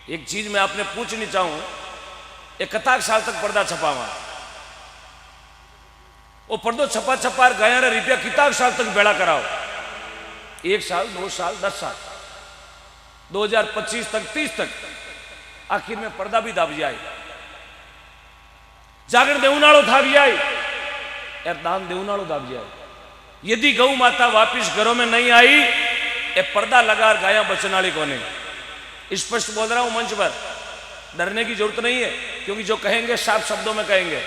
एक चीज मैं आपने पूछनी चाहूं, एक कताक साल तक पर्दा छपावा, वो पर्दो छपा छपा गया रुपया किताक साल तक बेड़ा कराओ, 1 साल 2 साल 10 साल 2025 तक 30 तक, आखिर में पर्दा भी दाब जाए, जागरण देवनाड़ो था भी आई यार, दान देवनाड़ो दाब जाए। यदि गौ माता वापिस घरों में नहीं आई, ये पर्दा लगा गाया बचन वाली को नहीं। स्पष्ट बोल रहा हूं मंच पर, डरने की जरूरत नहीं है, क्योंकि जो कहेंगे साफ शब्दों में कहेंगे।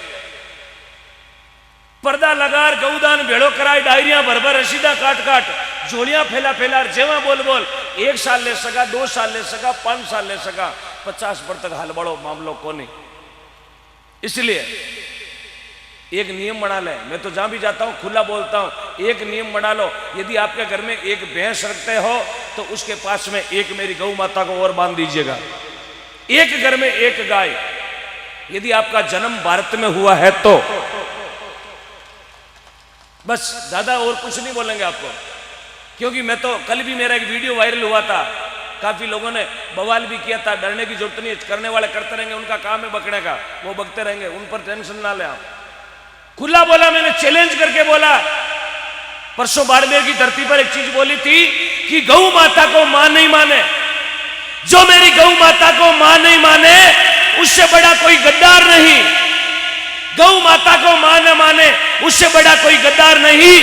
पर्दा लगार गौदान भेड़ो कराए, डायरिया भर भर रसीदा काट काट, झोलियां फैला फैला, जेवा बोल बोल, 1 साल ले सका, 2 साल ले सका, 5 साल ले सका, 50 पर तक हाल बड़ो मामलों को नहीं। इसलिए एक नियम बना ले, मैं तो जहां भी जाता हूं खुला बोलता हूं, एक नियम बना लो, यदि आपके घर में एक भैंस रखते हो तो उसके पास में एक मेरी गौ माता को और बांध दीजिएगा। एक घर में एक गाय, यदि आपका जन्म भारत में हुआ है तो, बस ज्यादा और कुछ नहीं बोलेंगे आपको। क्योंकि मैं तो कल भी मेरा एक वीडियो वायरल हुआ था, काफी लोगों ने बवाल भी किया था, डरने की जरूरत नहीं है, करने वाले करते रहेंगे, उनका काम है बकने का, वो बकते रहेंगे, उन पर टेंशन ना ले आप। खुला बोला, मैंने चैलेंज करके बोला। परसों बाड़मेर की धरती पर एक चीज बोली थी कि गौ माता को मां नहीं माने, जो मेरी गौ माता को मां नहीं माने उससे बड़ा कोई गद्दार नहीं, गौ माता को मां न माने उससे बड़ा कोई गद्दार नहीं।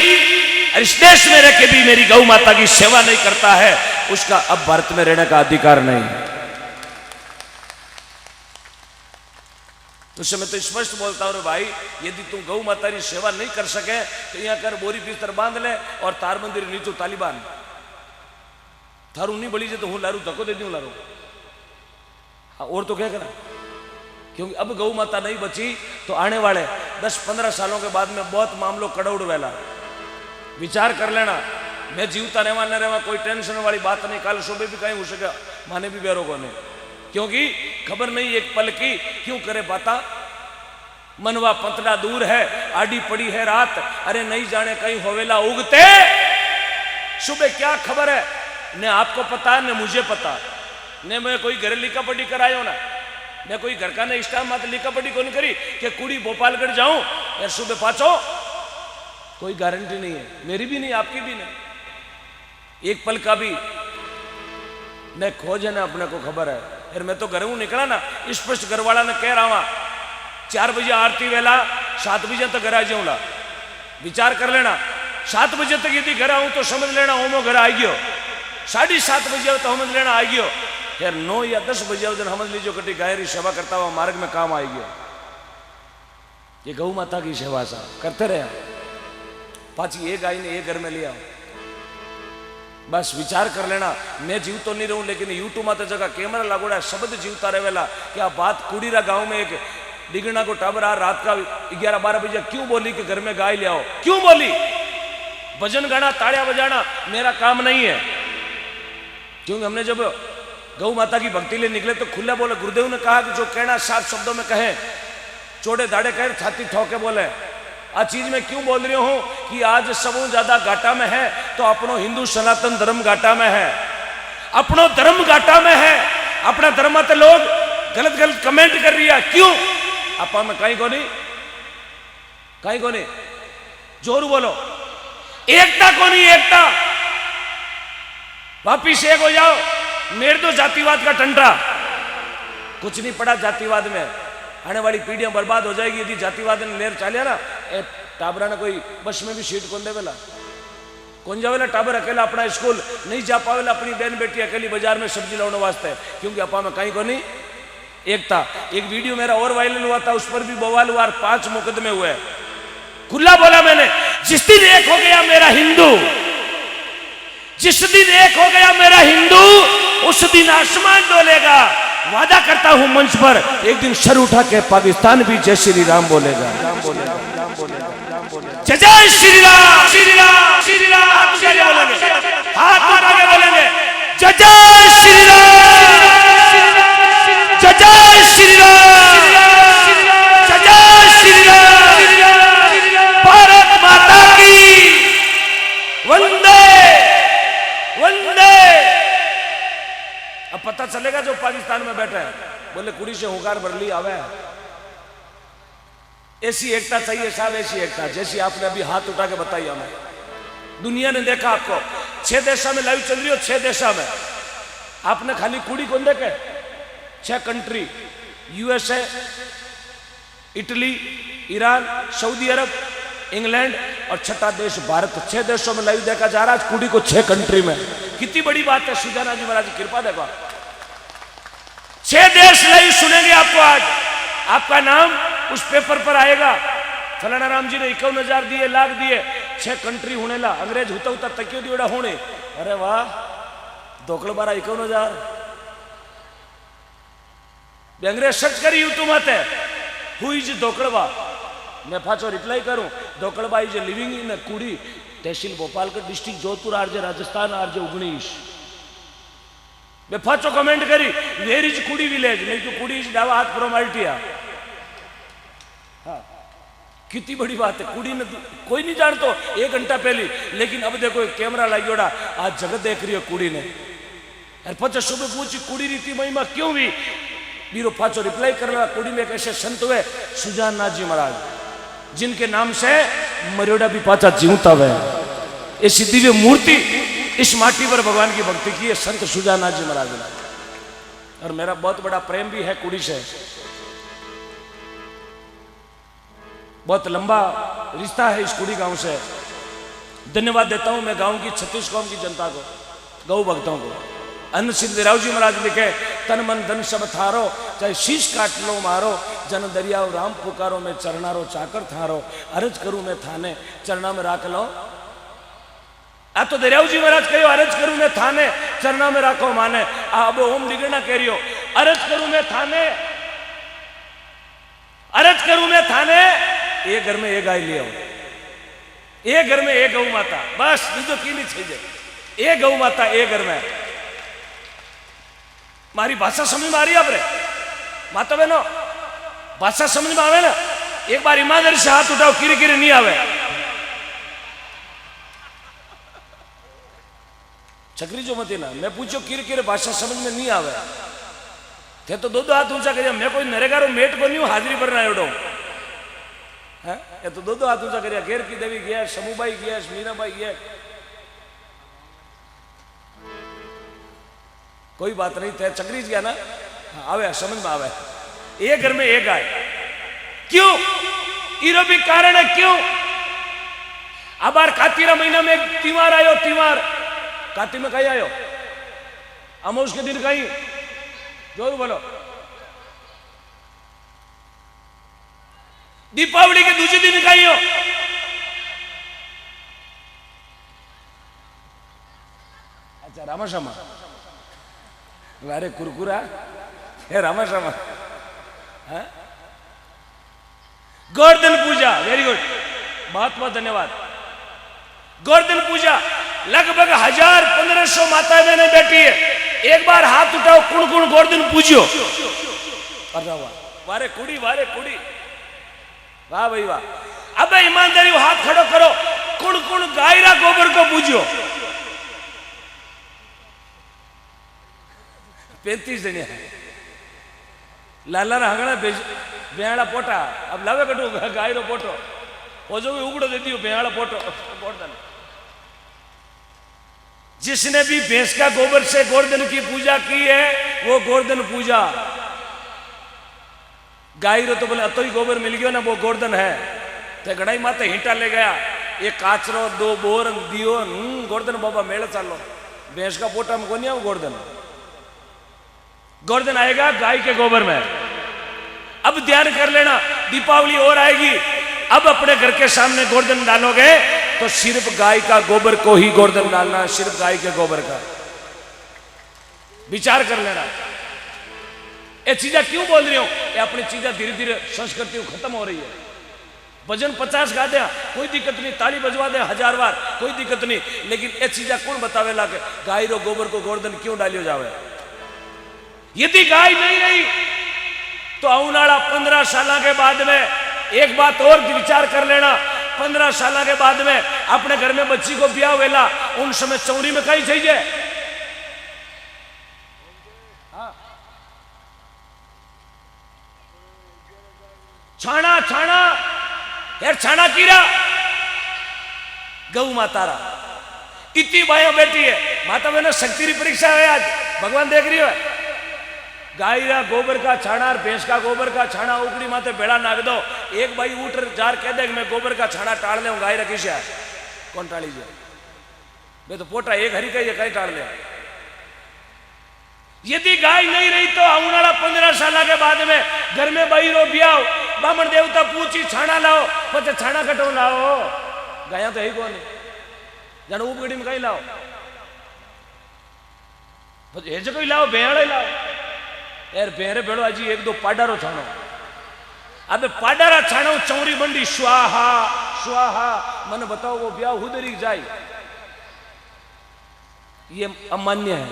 और इस देश में रह के भी मेरी गौ माता की सेवा नहीं करता है, उसका अब भारत में रहने का अधिकार नहीं। तो उससे मैं तो स्पष्ट बोलता हूं, भाई यदि तू गौ माता की सेवा नहीं कर सके तो यहां कर बोरी बिस्तर बांध ले और तार मंदिर नीचो तालिबान थारू नहीं बड़ी जे तो हूं लारू धक्को दे दूं लारू। हाँ, और तो क्या करा, क्योंकि अब गौ माता नहीं बची तो आने वाले 10-15 सालों के बाद में बहुत मामलों कड़ौड़ वेला। विचार कर लेना, मैं जीवता रहवा न रहवा कोई टेंशन वाली बात नहीं, कल सुबह भी कहीं हो सके माने भी बेरो को नहीं, क्योंकि खबर नहीं एक पल की क्यों करे बाता, मनवा पतला दूर है, आड़ी पड़ी है रात, अरे नहीं जाने कहीं होवेला उगते, सुबह क्या खबर है, न आपको पता न मुझे पता, न मैं कोई घर लिखा पढ़ी करायो ना, मैं कोई घर का ने स्टाफ मत लिखा पढ़ी कौन करी कि कुड़ी भोपालगढ़ जाऊं यार सुबह पाचो, कोई गारंटी नहीं है, मेरी भी नहीं आपकी भी नहीं, एक पल का भी न खोज है ना अपने को खबर है। फिर मैं तो घर हूं निकला ना, स्पष्ट घर वाला ने कह रहा हूं 4 बजे आरती वेला, 7 बजे तक घर आ जाऊंगा। विचार कर लेना, 7 बजे तक यदि घर आऊं तो समझ लेना होमो घर आ गयो, 7:30 बजे तो समझ लेना आ गयो, यार 9 या 10 बजे उस दिन समझ लीजिए कटी गायरी सेवा करता हुआ मार्ग में काम आ गया। ये गौ माता की सेवा सा करते रहे, पाची एक गाय ने एक घर में लिया, बस विचार कर लेना। मैं जीव तो नहीं रहूं, लेकिन यूट्यूब में तो जगह कैमरा लागोड़ा शब्द जीवता रहेला। क्या बात कुड़ीरा गांव में एक डिगना को टाबर आ रात का 11-12 बजे क्यों बोली कि घर में गाय ले आओ, क्यों बोली? भजन गाना ताड़िया बजाना मेरा काम नहीं है, क्योंकि हमने जब गौ माता की भक्ति लिए निकले तो खुला बोले, गुरुदेव ने कहा कि जो कहना साफ शब्दों में कहे, चोड़े दाड़े कहे, छाती ठोके बोले। आ चीज में क्यों बोल रही हूं कि आज सब ज्यादा घाटा में है तो अपनो हिंदू सनातन धर्म घाटा में है, अपनो धर्म घाटा में है, अपना धर्म में लोग गलत गलत कमेंट कर रही है, क्यों? आपा में कहीं को नहीं, जोर बोलो, एकता को नहीं, एकता वापिस एक हो जाओ। मेरे तो जातिवाद का टंटा कुछ नहीं पड़ा, जातिवाद में आने वाली पीढ़ियां बर्बाद हो जाएगी यदि जातिवाद ने लेर चालिया ना। टाबरा ने कोई बस में भी सीट कौन देवेला, कौन जावेला? टाबर अकेला अपना स्कूल नहीं जा पावेला, अपनी बहन बेटी अकेली बाजार में सब्जी लाने वास्ते, क्योंकि अपा में कहीं को नहीं एकता। एक वीडियो मेरा और वायरल हुआ था, उस पर भी बवाल हुआ, 5 मुकदमे हुए। खुला बोला मैंने, जिस दिन एक हो गया मेरा हिंदू, जिस दिन एक हो गया मेरा हिंदू, उस दिन आसमान डोलेगा। वादा करता हूं मंच पर, एक दिन सर उठा के पाकिस्तान भी जय श्री राम बोलेगा। जय जय श्री राम, श्री राम, श्री राम, श्री राम बोलेंगे, हाथ उठा के बोलेंगे, जय जय श्री राम, जय जय श्री राम, जय जय श्री राम, भारत माता की वंदे वंदे। अब पता चलेगा जो पाकिस्तान में बैठे हैं, बोले कुड़ी से होकार भर ली आवे। ऐसी एकता चाहिए साहब, ऐसी एकता जैसी आपने अभी हाथ उठा के बताई हमें। दुनिया ने देखा आपको, 6 देशों में लाइव चल रही हो, 6 देशों में आपने खाली कुड़ी कौन देखे? 6 country, USA, Italy, Iran, Saudi Arabia, England और 6ठा देश भारत। 6 देशों में लाइव देखा जा रहा है कुड़ी को, 6 कंट्री में। कितनी बड़ी बात है, सुजाना जी महाराज की कृपा देखो। 6 देश लाइव सुनेंगे आपको आज। आपका नाम उस पेपर पर आएगा, फलाना राम जी ने 51,000 दिए, लाख दिए, 6 कंट्री होने ला। अंग्रेज होता होता तकियो दियोड़ा होने, अरे वाह दोकड़ बारा 51,000। अंग्रेज सर्च करी यूट्यूब आते हु इज दोकड़वा, मैं पाछो रिप्लाई करूं, दोकड़वा is living in Kudi, tehsil Bhopalgarh, district Jodhpur, RJ Rajasthan, RJ 19। मैं पाछो कमेंट करी वेर इज कुड़ी विलेज, नहीं तो कुड़ी इज डावा हाथ फ्रॉम अल्टिया। हाँ कितनी बड़ी बात है, कुड़ी ने कोई नहीं जानतो 1 घंटा पहले, लेकिन अब देखो कैमरा लाइयोड़ा, आज जगत देख रही है कुड़ी ने। और पचा सुबह पूछी कुड़ी रीति महिमा क्यों हुई, बीरो पाचो रिप्लाई करना, कुड़ी में एक ऐसे संत हुए सुजाननाथ जी महाराज, जिनके नाम से मर्यादा भी पाचा जीवता हुआ। ऐसी दिव्य मूर्ति इस माटी पर भगवान की भक्ति की है संत सुजाननाथ जी महाराज ने। और मेरा बहुत बड़ा प्रेम भी है कुड़ी से, बहुत लंबा रिश्ता है इस कुड़ी गांव से। धन्यवाद देता हूं मैं गांव की 36 कौम की जनता को, गौ भक्तों को। अन्न सिद्धराव जी महाराज लिखे, तन मन धन सब थारो, चाहे शीश काट लो मारो, जन दरियाओ राम पुकारो, मैं चरणारो चाकर थारो, अरज करूं मैं थाने चरणा में राख लो। आ तो दरियाव जी महाराज कहो अरज करूं मैं थाने चरणा में राखो माने। अब ओम दिगना कह रही हो, अरज करूं मैं थाने, अरज करूं मैं थाने। एक घर में एक गाय ले आओ, एक घर में एक गौ माता, बस बीजो की नहीं चाहिए, एक गौ माता एक घर में। मारी भाषा समझ में आ रही है आपरे माता बहनो, भाषा समझ में आवे ना? एक बार ईमानदारी से हाथ उठाओ, किरी किरी नहीं आवे। चक्री जो मत ना, मैं पूछो किरी किरी भाषा समझ में नहीं आवे थे तो 2 हाथ ऊंचा करिया। मैं कोई नरेगारो मेट को नहीं हूं हाजिरी पर ना एडो है, ये तो 2 हाथ ऊंचा करिया। घेर की देवी गया, समूबाई गया, मीनाबाई गया, कोई बात नहीं थे, चक्री गया ना, आवे समझ में आवे। एक घर में एक गाय, क्यों? इरो भी कारण है क्यों? अब बार कातिरा महीना में एक त्योहार आयो, त्योहार काती में कहीं आयो, अमोश के दिन कहीं जो बोलो, दीपावली के दूसरे दिन कहीं हो, अच्छा रामाश्यामा, अरे कुरकुरा हे रामाश्यामा, गोवर्धन पूजा, वेरी गुड, बहुत बहुत धन्यवाद। गोवर्धन पूजा लगभग 1000-1500 माताएं बहनें बैठी है, एक बार हाथ उठाओ, कुण कुण गोवर्धन पूजियो। वारे कुड़ी, वारे कुड़ी, वाह भाई वाह। अब ईमानदारी हाथ खड़ो करो, कुण कुण गायरा गोबर को पूजियो। 35 जने लाला हंगड़ा बेहाड़ा पोटा, अब लावे कटू गायरो पोटो, वो जो भी उगड़ो दे दियो बेहाड़ा पोटो गोवर्धन। जिसने भी भैंस का गोबर से गोवर्धन की पूजा की है वो गोवर्धन पूजा। गाय रो तो बोले अतो ही गोबर मिल गयो ना, वो गोवर्धन है। तो गड़ाई माता हिंटा ले गया, एक काचरो 2 बोर दियो, गोवर्धन बाबा मेले चालो। भैंस का पोटा में कोनी आओ गोवर्धन, गोवर्धन आएगा गाय के गोबर में। अब ध्यान कर लेना, दीपावली और आएगी, अब अपने घर के सामने गोवर्धन डालोगे तो सिर्फ गाय का गोबर को ही गोवर्धन डालना, सिर्फ गाय के गोबर का। विचार कर लेना। ये चीजें क्यों बोल रही हूं? ये अपनी चीजें धीरे धीरे संस्कृति खत्म हो रही है। भजन 50 गा दे, कोई दिक्कत नहीं, ताली बजवा दे 1000 बार, कोई दिक्कत नहीं, लेकिन ये चीजें कौन बतावे ला के गाय रो गोबर को गोवर्धन क्यों डालियो जावे? यदि गाय नहीं रही तो औनाड़ा 15 साल के बाद में, एक बात और विचार कर लेना, 15 साल के बाद में अपने घर में बच्ची को ब्याह वेला, उन समय चौरी में कहीं चाहिए, छाना छाना यार छाना कीरा गौ माता रा इतनी भाइयों बैठी है माता बहनों शक्ति की परीक्षा है आज भगवान देख रही है गाय रा गोबर का छाना और भैंस का गोबर का छाना उकड़ी माते बेड़ा नाग दो एक भाई उठ जार कह दे मैं गोबर का छाना टाल ले गाय रखी से कौन टाली जाए मैं तो पोटा एक हरी का कहीं टाल ले यदि गाय नहीं रही तो आने वाला 15 साल के बाद में घर में बहिरो बियाओ बामण देवता पूछी छाना लाओ पचे छाना कटो लाओ गाया तो है कौन जानो उपगड़ी में कहीं लाओ हे जो कोई लाओ भेड़े लाओ यार भेड़े भेड़ो अजी एक दो पाडारो छानो अबे पाडारा छानो चौरी बंडी स्वाहा स्वाहा मन बताओ वो ब्याह हुदरी जाए ये अमान्य है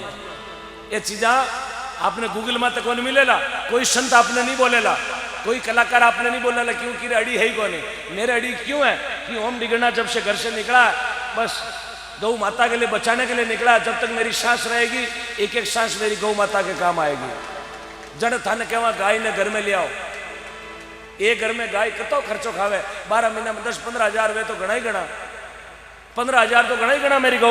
ये चीजा आपने गूगल में तो कौन मिलेला कोई संत आपने नहीं बोलेला कोई कलाकार आपने नहीं बोलेला क्योंकि अड़ी है ही कौन है मेरे अड़ी क्यों है कि ओम डिगना जब से घर से निकला बस गौ माता के लिए बचाने के लिए निकला जब तक मेरी सांस रहेगी एक एक सांस मेरी गौ माता के काम आएगी जड़ थाने कहवा गाय ने घर में ले आओ एक घर में गाय कतो खर्चो खावे 12 महीना में 10-15 हजार वे तो घना ही घना 15 हजार तो घना ही घना मेरी गौ